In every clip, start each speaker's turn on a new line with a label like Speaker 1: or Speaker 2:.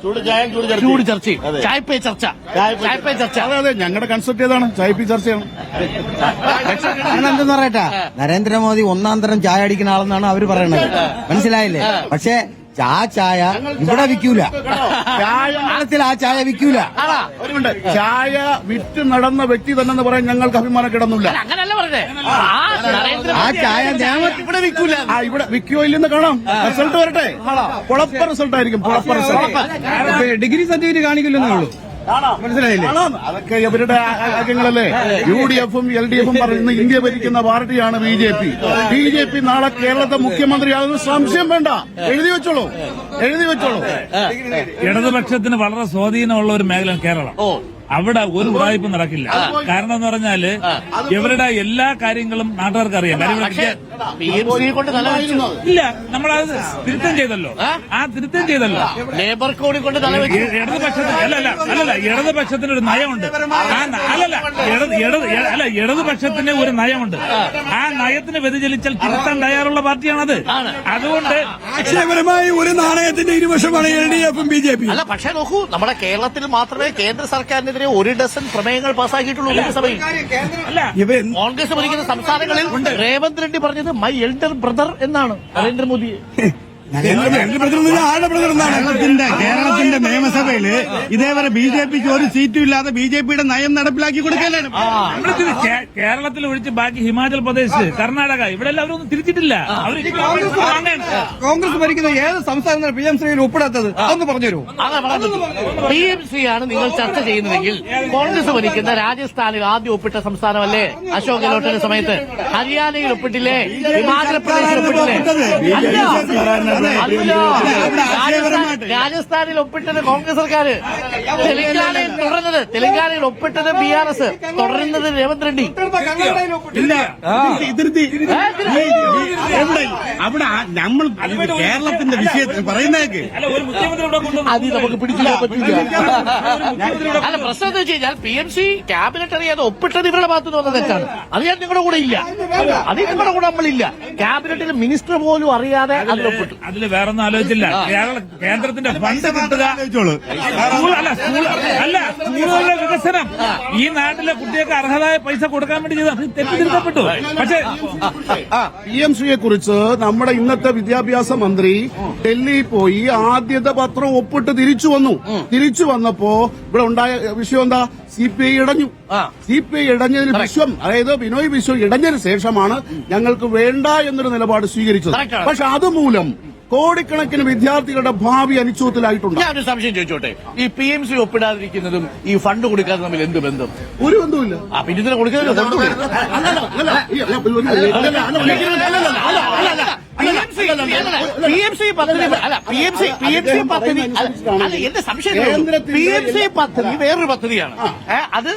Speaker 1: ചൂട് ചർച്ചയും ചായ പേ ചർച്ച.
Speaker 2: അതെ ഞങ്ങളുടെ കൺസെപ്റ്റ് ഏതാണ്? ചായ പേ ചർച്ചയാണ്.
Speaker 3: എന്തെന്ന് പറയട്ടെ, നരേന്ദ്രമോദി ഒന്നാം തരം ചായ അടിക്കുന്ന ആളെന്നാണ് അവര് പറയണത്. മനസ്സിലായില്ലേ? പക്ഷെ ചായ ഇവിടെ വിൽക്കൂല. കേരളത്തിൽ ആ ചായ വിൽക്കൂല.
Speaker 2: ചായ വിറ്റ് നടന്ന വ്യക്തി തന്നെ പറയാൻ ഞങ്ങൾക്ക് അഭിമാനം കിടന്നില്ല.
Speaker 1: അങ്ങനല്ല പറഞ്ഞേ.
Speaker 3: ആ ചായ
Speaker 1: ഇവിടെ വിൽക്കൂല.
Speaker 2: ഇവിടെ വിൽക്കുകയോ ഇല്ലെന്ന് കാണാം. റിസൾട്ട് വരട്ടെ. കുഴപ്പ റിസൾട്ട് ആയിരിക്കും.
Speaker 3: ഡിഗ്രി സർട്ടിഫിക്കറ്റ് കാണിക്കില്ലെന്നേ ഉള്ളൂ. മനസ്സിലായില്ലേ?
Speaker 2: അതൊക്കെ ഇവരുടെ ആഗ്രഹങ്ങളല്ലേ. UDF-ഉം LDF-ഉം പറയുന്ന ഇന്ത്യ ഭരിക്കുന്ന പാർട്ടിയാണ് BJP. നാളെ കേരളത്തെ മുഖ്യമന്ത്രിയാകുന്ന സംശയം വേണ്ട. എഴുതി വെച്ചോളൂ.
Speaker 4: ഇടതുപക്ഷത്തിന് വളരെ സ്വാധീനമുള്ള ഒരു മേഖല കേരളം. അവിടെ ഒരു ഉടായ്പ നടക്കില്ല. കാരണം എന്ന് പറഞ്ഞാല് ഇവരുടെ എല്ലാ കാര്യങ്ങളും നാട്ടുകാർക്ക് അറിയാം. ഇല്ല, നമ്മളത് തിരുത്തം ചെയ്തല്ലോ.
Speaker 1: ലേബർ കോഡ് കൊണ്ട്
Speaker 4: ഇടതുപക്ഷത്തിന് ഇടതുപക്ഷത്തിന് ഒരു നയമുണ്ട്. ഇടതുപക്ഷത്തിന് ഒരു നയമുണ്ട്. ആ നയത്തിന് വ്യതിചലിച്ചാൽ തിരുത്താൻ തയ്യാറുള്ള പാർട്ടിയാണത്. അതുകൊണ്ട്
Speaker 3: അക്ഷരപരമായി ഒരു നാണയത്തിന്റെ ഇരുവശമാണ് LDF-ഉം BJP.
Speaker 1: അല്ല, പക്ഷേ നോക്കൂ, നമ്മുടെ കേരളത്തിൽ മാത്രമേ കേന്ദ്ര സർക്കാരിനെതിരെ 1 ഡസൻ പ്രമേയങ്ങൾ പാസ്സാക്കിയിട്ടുള്ളൂ നിയമസഭയിൽ. കോൺഗ്രസ് ഭരിക്കുന്ന സംസ്ഥാനങ്ങളിൽ രേവന്ത് റെഡ്ഡി പറഞ്ഞത് മൈ എൽഡർ ബ്രദർ എന്നാണ് നരേന്ദ്രമോദിയെ.
Speaker 3: കേരളത്തിന്റെ നിയമസഭയില് ഇതേവരെ BJPക്ക് ഒരു സീറ്റും ഇല്ലാതെ BJPയുടെ നയം നടപ്പിലാക്കി കൊടുക്കാനാണ്.
Speaker 4: കേരളത്തിൽ ഒഴിച്ച് ബാക്കി ഹിമാചൽ പ്രദേശ്, കർണാടക ഇവിടെ എല്ലാവരും ഒന്നും തിരിച്ചിട്ടില്ല.
Speaker 3: കോൺഗ്രസ് ഭരിക്കുന്ന ഏത് സംസ്ഥാനത്താണ് PMCയിൽ ഒപ്പിടാത്തത്? അതൊന്ന് പറഞ്ഞുതരൂ.
Speaker 1: PMC ആണ് നിങ്ങൾ ചർച്ച ചെയ്യുന്നതെങ്കിൽ കോൺഗ്രസ് ഭരിക്കുന്ന രാജസ്ഥാനിൽ ആദ്യം ഒപ്പിട്ട സംസ്ഥാനമല്ലേ അശോക് ഗെഹ്ലോട്ടിന്റെ സമയത്ത്? ഹരിയാനയിൽ ഒപ്പിട്ടില്ലേ? ഹിമാചൽ പ്രദേശിൽ ഒപ്പിട്ടില്ലേ? രാജസ്ഥാനിൽ ഒപ്പിട്ടത് കോൺഗ്രസ് സർക്കാർ. തെലങ്കാനയിൽ ഒപ്പിട്ടത് BRS. തുടരുന്നത് രേവന്ത് റെഡ്ഡി.
Speaker 3: അവിടെ നമ്മൾ കേരളത്തിന്റെ വിഷയത്തിൽ പറയുന്നതൊക്കെ
Speaker 1: അത് നമുക്ക് പിടിച്ചില്ല പറ്റില്ല. അല്ല, പ്രശ്നം എന്താ വെച്ച് കഴിഞ്ഞാൽ PMC ക്യാബിനറ്റ് അറിയാതെ ഒപ്പിട്ടത് ഇവരുടെ ഭാഗത്ത് നിന്ന് തെറ്റാണ്. അത് ഞാൻ നിങ്ങളുടെ കൂടെ ഇല്ല. അത് നിങ്ങളുടെ കൂടെ നമ്മളില്ല. ക്യാബിനറ്റിൽ മിനിസ്റ്റർ പോലും അറിയാതെ അതിലൊപ്പിട്ടു.
Speaker 4: അതില് വേറൊന്നും ആലോചിച്ചില്ല. കേന്ദ്രത്തിന്റെ ഫണ്ട് കിട്ടുക, സ്കൂളുകളുടെ വികസനം, ഈ നാട്ടിലെ കുട്ടികൾക്ക് അർഹതായ പൈസ കൊടുക്കാൻ വേണ്ടി ചെയ്ത് തെറ്റിദ്ധരിക്കപ്പെട്ടു. പക്ഷേ
Speaker 2: PMCയെ കുറിച്ച് നമ്മുടെ ഇന്നത്തെ വിദ്യാഭ്യാസ മന്ത്രി ഡൽഹിയിൽ പോയി ആദ്യത്തെ പത്രം ഒപ്പിട്ട് തിരിച്ചു വന്നപ്പോ ഇവിടെ ഉണ്ടായ വിഷയം എന്താ? CPI ഇടഞ്ഞു. CPI ഇടഞ്ഞതിന് വിശ്വം, അതായത് ബിനോയ് വിശ്വം ഇടഞ്ഞതിന് ശേഷമാണ് ഞങ്ങൾക്ക് വേണ്ട എന്നൊരു നിലപാട് സ്വീകരിച്ചത്. പക്ഷെ അതുമൂലം കോടിക്കണക്കിന് വിദ്യാർത്ഥികളുടെ ഭാവി അനിശ്ചിതത്തിലായിട്ടുണ്ട്.
Speaker 1: ഞാനൊരു സംശയം ചോദിച്ചോട്ടെ, ഈ PMC ഒപ്പിടാതിരിക്കുന്നതും ഈ ഫണ്ട് കൊടുക്കാതെ തമ്മിൽ എന്ത് ബന്ധം?
Speaker 2: ഒരു ബന്ധവുമില്ല.
Speaker 1: പിന്നെ ഇതിനെ കൊടുക്കുന്നത് PMC പദ്ധതി എന്റെ സംശയം PMC പദ്ധതി വേറൊരു പദ്ധതിയാണ്. അത്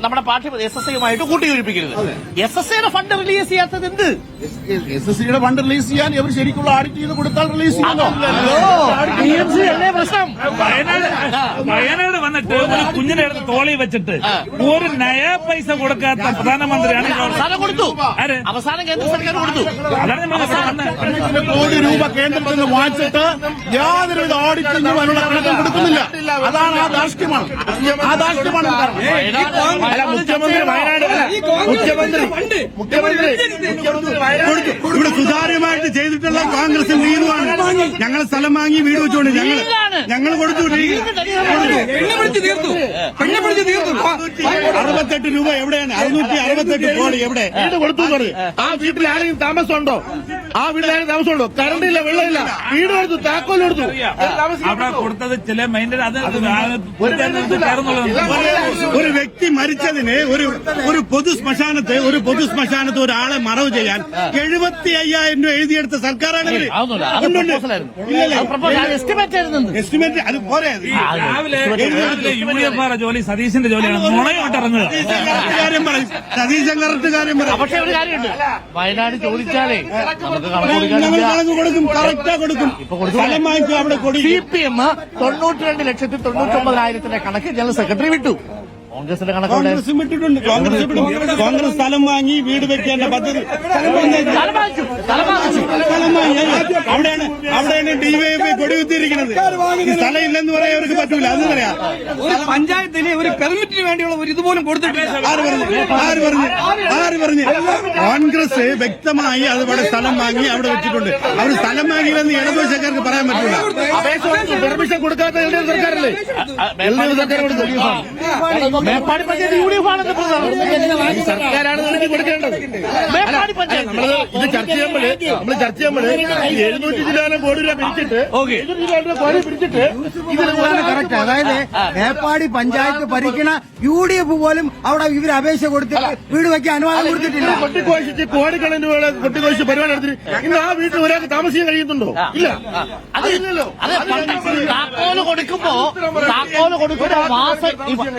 Speaker 1: നമ്മുടെ പാഠ്യ SSIയുമായിട്ട് കൂട്ടിയോജിപ്പിക്കരുത്. SSIയുടെ ഫണ്ട് റിലീസ് ചെയ്യാത്തത് എന്ത്?
Speaker 2: SSIയുടെ ഫണ്ട് റിലീസ് ചെയ്യാൻ ഇവർ ശരിക്കുള്ള ആഡിറ്റ് ചെയ്ത് കൊടുത്താൽ റിലീസ് ചെയ്യാമോ?
Speaker 1: PMC അല്ലേ പ്രശ്നം?
Speaker 4: വയനാട് വന്നിട്ട് ഒരു കുഞ്ഞിനെ എടുത്ത് തോളി വെച്ചിട്ട് ഒരു നയ പൈസ കൊടുക്കാത്ത പ്രധാനമന്ത്രിയാണ്.
Speaker 1: അവസാനം കേന്ദ്ര സർക്കാർ കൊടുത്തു.
Speaker 2: കോടി രൂപ കേന്ദ്രത്തിൽ നിന്ന് വാങ്ങിച്ചിട്ട് യാതൊരുവിധ ഓഡിറ്റിംഗും അതിനുള്ള കണക്കും കൊടുക്കുന്നില്ല. അതാണ് ആ ധാർഷ്ട്യമാണ്.
Speaker 3: ഇവിടെ സുതാര്യമായിട്ട് ചെയ്തിട്ടുള്ള കോൺഗ്രസ് ലീഗുമാണ്. ഞങ്ങൾ സ്ഥലം വാങ്ങി വീട് വെച്ചോണ്ട് ഞങ്ങൾ കൊടുത്തു. 68 രൂപ എവിടെയാണ്? 668 കോടി എവിടെ
Speaker 2: കൊടുത്തു? ആ വീട്ടിൽ ആരെങ്കിലും താമസമുണ്ടോ? കറണ്ടില്ല, വെള്ളമില്ല, വീട് കൊടുത്തു, താക്കോൽ കൊടുത്തു.
Speaker 4: അവിടെ കൊടുത്തത് ചില മൈൻഡ്.
Speaker 3: ഒരു വ്യക്തി മരിച്ചതിന് ഒരു പൊതു ശ്മശാനത്ത് ഒരാളെ മറവ് ചെയ്യാൻ 75,000 രൂപ എഴുതിയെടുത്ത സർക്കാരാണ്. എസ്റ്റിമേറ്റ് അത് പോരെ.
Speaker 4: രാവിലെ UDF ജോലി സതീശന്റെ ജോലിയാണ്. നുണയോട്ടിറങ്ങുക.
Speaker 3: സതീശൻ കറക്റ്റ് കാര്യം പറയാം.
Speaker 1: പക്ഷെ ഒരു കാര്യമുണ്ട്, വയനാട് ചോദിച്ചാലേ
Speaker 3: കൊടുക്കും, കറക്റ്റാ കൊടുക്കും. സ്ഥലം വാങ്ങിച്ചു അവിടെ കൊടുക്കും.
Speaker 1: CPM 92,99,000 കണക്ക് ജനറൽ സെക്രട്ടറി വിട്ടു. കോൺഗ്രസിന്റെ കണക്കുണ്ട്
Speaker 5: കോൺഗ്രസും വിട്ടിട്ടുണ്ട്. കോൺഗ്രസ് വിടും. കോൺഗ്രസ് സ്ഥലം വാങ്ങി വീട് വെക്കേണ്ട പദ്ധതി
Speaker 1: സ്ഥലം വാങ്ങിച്ചു
Speaker 5: സ്ഥലം വാങ്ങി. അവിടെയാണ് ഡിവൈഎഫ്ഐ കൊടികുത്തിയിരിക്കുന്നത്. ഈ സ്ഥലം ഇല്ലെന്ന് പറയാൻ അവർക്ക് പറ്റൂല. അത് പറയാം.
Speaker 6: ഒരു പഞ്ചായത്തിന് ഒരു പെർമിറ്റിന് വേണ്ടിയുള്ള ഒരു ഇതുപോലും കൊടുത്തിട്ടില്ല.
Speaker 5: ആര് പറഞ്ഞു? കോൺഗ്രസ് വ്യക്തമായി അതുപോലെ സ്ഥലം വാങ്ങി അവിടെ വെച്ചിട്ടുണ്ട്. അവർ സ്ഥലം വാങ്ങിയില്ലെന്ന് ഇടതുപക്ഷക്കാർക്ക് പറയാൻ പറ്റൂല.
Speaker 2: പെർമിഷൻ കൊടുക്കാത്ത LDF സർക്കാരല്ലേ? LDF സർക്കാർ കൊടുത്തു.
Speaker 1: മേപ്പാടി പഞ്ചായത്ത് UDF ആണെന്ന്
Speaker 2: സർക്കാരാണ് നൽകി കൊടുക്കേണ്ടത്.
Speaker 1: മേപ്പാടി പഞ്ചായത്ത്
Speaker 2: ഇത് ചർച്ച ചെയ്യുമ്പോൾ 700 ചില്ലാനം കോടി രൂപ പിരിച്ചിട്ട്
Speaker 3: കറക്റ്റ്. അതായത് മേപ്പാടി പഞ്ചായത്ത് ഭരിക്കണ UDF പോലും അവിടെ ഇവർ അപേക്ഷ കൊടുത്തിട്ട് വീട് വെക്കാൻ അനുവാദം കൊടുത്തിട്ടില്ല.
Speaker 2: കൊട്ടിക്കോശിച്ച് കോടിക്കണക്കിന് രൂപ കൊട്ടിക്കോശിച്ച് പരിപാടി നടത്തി ഇന്ന് ആ വീട്ടിൽ ഒരാൾക്ക് താമസിക്കാൻ കഴിയുന്നുണ്ടോ? ഇല്ല.
Speaker 1: അതില്ലല്ലോ. അത് താക്കോല് കൊടുക്കുമ്പോ മാസം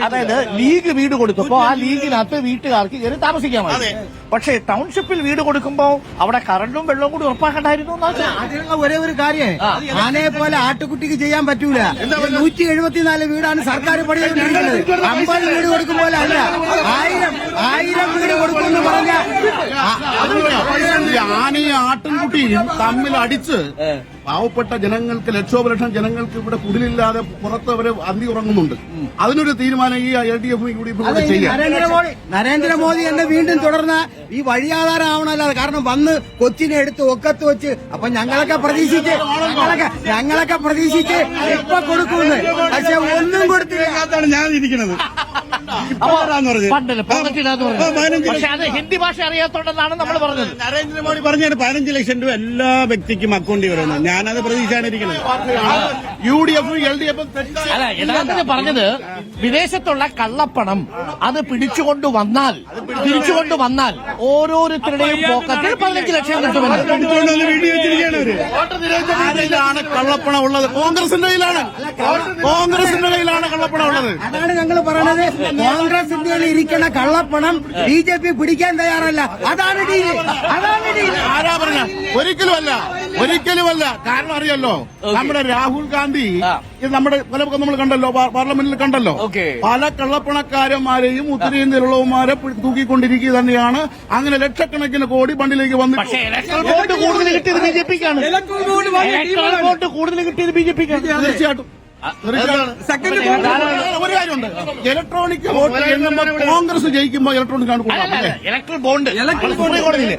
Speaker 1: അതായത് ലീഗ് വീട് കൊടുക്കുമ്പോ ആ ലീഗിനകത്ത് വീട്ടുകാർക്ക് കയറി താമസിക്കാൻ മതി. പക്ഷേ ടൗൺഷിപ്പിൽ വീട് കൊടുക്കുമ്പോ അവിടെ കറണ്ടും വെള്ളവും കൂടി ഉറപ്പാക്കണ്ടായിരുന്നു
Speaker 3: അതിനുള്ള ഒരേ ഒരു കാര്യം ആനയെ പോലെ ആട്ടുകുട്ടിക്ക് ചെയ്യാൻ പറ്റൂല. 174 വീടാണ് സർക്കാർ പണിതുകൊണ്ടിരിക്കുന്നത്. 50 വീട് കൊടുക്കും പോലെ അല്ല. 1000 വീട് കൊടുക്കുമെന്ന് പറഞ്ഞ
Speaker 2: ആനയും ആട്ടിൻകുട്ടിയും തമ്മിൽ അടിച്ച് പാവപ്പെട്ട ജനങ്ങൾക്ക് ലക്ഷോപലക്ഷം ജനങ്ങൾക്ക് ഇവിടെ കുടിലില്ലാതെ പുറത്ത് അവര് അന്തി ഉറങ്ങുന്നുണ്ട്. അതിനൊരു തീരുമാനം ഈ LDF UDF ചെയ്യാം.
Speaker 3: നരേന്ദ്രമോദി എന്നെ വീണ്ടും തുടർന്ന ഈ വഴിയാധാരം ആവണല്ലോ. കാരണം വന്ന് കൊച്ചിനെ എടുത്ത് ഒക്കത്ത് വെച്ച് അപ്പൊ ഞങ്ങളൊക്കെ പ്രതീക്ഷിച്ച് ഇപ്പൊ കൊടുക്കുന്നു. പക്ഷെ ഒന്നും കൊടുത്തില്ല.
Speaker 5: അതാണ് ഞാൻ ഇരിക്കുന്നത്.
Speaker 1: പണ്ടല്ലേ പക്ഷെ അത് ഹിന്ദി ഭാഷ അറിയാത്തോണ്ടെന്നാണ് നമ്മൾ പറഞ്ഞത്.
Speaker 5: നരേന്ദ്രമോദി പറഞ്ഞാൽ 15 ലക്ഷം രൂപ എല്ലാ വ്യക്തിക്കും അക്കൗണ്ടിൽ വരുന്നത്. ഞാനത് പ്രതീക്ഷയാണ് ഇരിക്കുന്നത്.
Speaker 2: UDF LDF
Speaker 1: അല്ല യഥാർത്ഥത്തിൽ പറഞ്ഞത് വിദേശത്തുള്ള കള്ളപ്പണം അത് തിരിച്ചുകൊണ്ട് വന്നാൽ ഓരോരുത്തരുടെയും പോക്കറ്റിൽ 15 ലക്ഷം കിട്ടുമെന്ന്.
Speaker 5: എടുത്തുകൊണ്ടുവന്ന് വീഡിയോ വെച്ചിരിക്കുകയാണ് അവര്.
Speaker 2: ആരിലാണ് കള്ളപ്പണം ഉള്ളത്? കോൺഗ്രസിന്റെ കയ്യിലാണ് കള്ളപ്പണം ഉള്ളത്.
Speaker 3: അതാണ് ഞങ്ങൾ പറയണത്. കോൺഗ്രസിന്റെ ഇരിക്കുന്ന കള്ളപ്പണം BJP പിടിക്കാൻ തയ്യാറല്ല. അതാണ് ഡീല്.
Speaker 2: ആരാ പറഞ്ഞ? ഒരിക്കലുമല്ല. കാരണം അറിയല്ലോ, നമ്മുടെ രാഹുൽ ഗാന്ധി ഇത് നമ്മുടെ നമ്മൾ കണ്ടല്ലോ, പാർലമെന്റിൽ കണ്ടല്ലോ, പല കള്ളപ്പണക്കാരന്മാരെയും ഉത്തരേന്ത്യയിലുള്ളവന്മാരെ തൂക്കിക്കൊണ്ടിരിക്കുക തന്നെയാണ്. അങ്ങനെ ലക്ഷക്കണക്കിന് കോടി ഫണ്ടിലേക്ക് വന്നു.
Speaker 1: പക്ഷേ ഇലക്ട്രൽ വോട്ട് കൂടുതൽ കിട്ടിയത് BJPക്കാണ്.
Speaker 2: തീർച്ചയായിട്ടും ഒരു കാര്യമുണ്ട്. ഇലക്ട്രോണിക് വോട്ട് എണ്ണുമ്പോൾ കോൺഗ്രസ് ജയിക്കുമ്പോൾ ഇലക്ട്രോണിക് ആണ്
Speaker 1: ഇലക്ട്രൽ ബോണ്ട് സുപ്രീം കോടതിയില്.